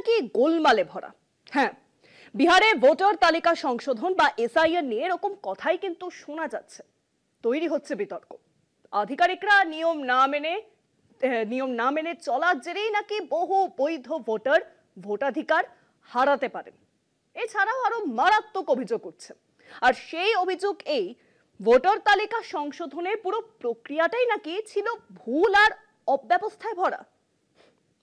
নাকি গোলমালে ভরা। হ্যাঁ, বিহারে ভোটার তালিকা সংশোধন বা এসআইআর নিয়ে এরকম কথাই কিন্তু শোনা যাচ্ছে। তৈরি হচ্ছে বিতর্ক। আধিকারিকরা নিয়ম না মেনে চলার জেরেই নাকি বহু বৈধ ভোটার ভোটাধিকার হারাতে পারেন। এছাড়াও আরো মারাত্মক অভিযোগ উঠছে। আর সেই অভিযোগ এই, ভোটার তালিকা সংশোধনের পুরো প্রক্রিয়াটাই নাকি ছিল ভুল আর অব্যবস্থায় ভরা।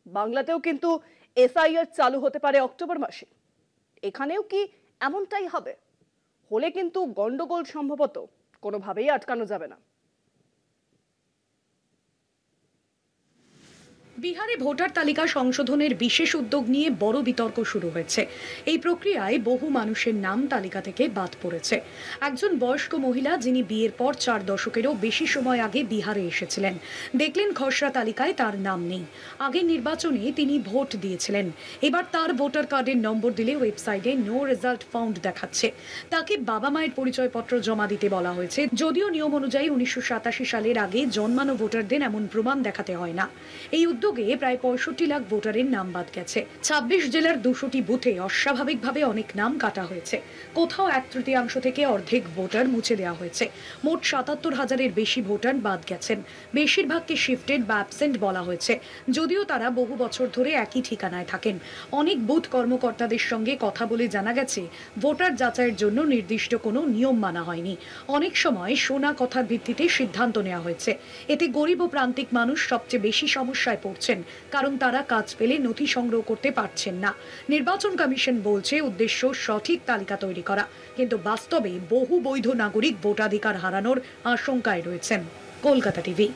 বাংলাতেও কিন্তু এসআইআর চালু হতে পারে অক্টোবর মাসে। এখানেও কি এমনটাই হবে? হলে কিন্তু গন্ডগোল সম্ভবত কোনোভাবেই আটকানো যাবে না। বিহারে ভোটার তালিকা সংশোধনের বিশেষ উদ্যোগ নিয়ে বড় বিতর্ক শুরু হয়েছে। এই প্রক্রিয়ায় বহু মানুষের নাম তালিকা থেকে বাদ পড়েছে। একজন বয়স্ক মহিলা, যিনি বিয়ের পর 4 দশকেরও বেশি সময় আগে বিহারে এসেছিলেন, দেখলেন খসড়া তালিকায় তার নাম নেই। আগের নির্বাচনে তিনি ভোট দিয়েছিলেন। এবার তার ভোটার কার্ডের নম্বর দিলে ওয়েবসাইটে নো রেজাল্ট ফাউন্ড দেখাচ্ছে। তাকে বাবা মায়ের পরিচয়পত্র জমা দিতে বলা হয়েছে। যদিও নিয়ম অনুযায়ী 1987 সালের আগে জন্মানো ভোটারদের এমন প্রমাণ দেখাতে হয় না। এই উদ্যোগে প্রায় 65 লাখ ভোটারের নাম বাদ গেছে। 26 জেলার 200টি বুথে অস্বাভাবিকভাবে অনেক নাম কাটা হয়েছে। কোথাও 1/3 থেকে অর্ধেক ভোটার মুছে দেওয়া হয়েছে। মোট 77,000-এর বেশি ভোটার বাদ গেছেন। বেশিরভাগকে শিফটেড বা অ্যাবসেন্ট বলা হয়েছে, যদিও তারা বহু বছর ধরে একই ঠিকানায় থাকেন। অনেক বুথ কর্মকর্তাদের সঙ্গে কথা বলে জানা গেছে, ভোটার যাচাইয়ের জন্য নির্দিষ্ট কোনো নিয়ম মানা হয়নি। অনেক সময় শোনা কথার ভিত্তিতে সিদ্ধান্ত নেওয়া হয়েছে। এতে গরিব ও প্রান্তিক মানুষ সবচেয়ে বেশি সমস্যায় পড়ছেন, কারণ তারা কাজ পেলে নথি সংগ্রহ করতে পারছেন না। নির্বাচন কমিশন বলছে উদ্দেশ্য সঠিক তালিকা তৈরি করা, কিন্তু বাস্তবে বহু বৈধ নাগরিক ভোটাধিকার হারানোর আশঙ্কায় রয়েছেন। কলকাতা টিভি।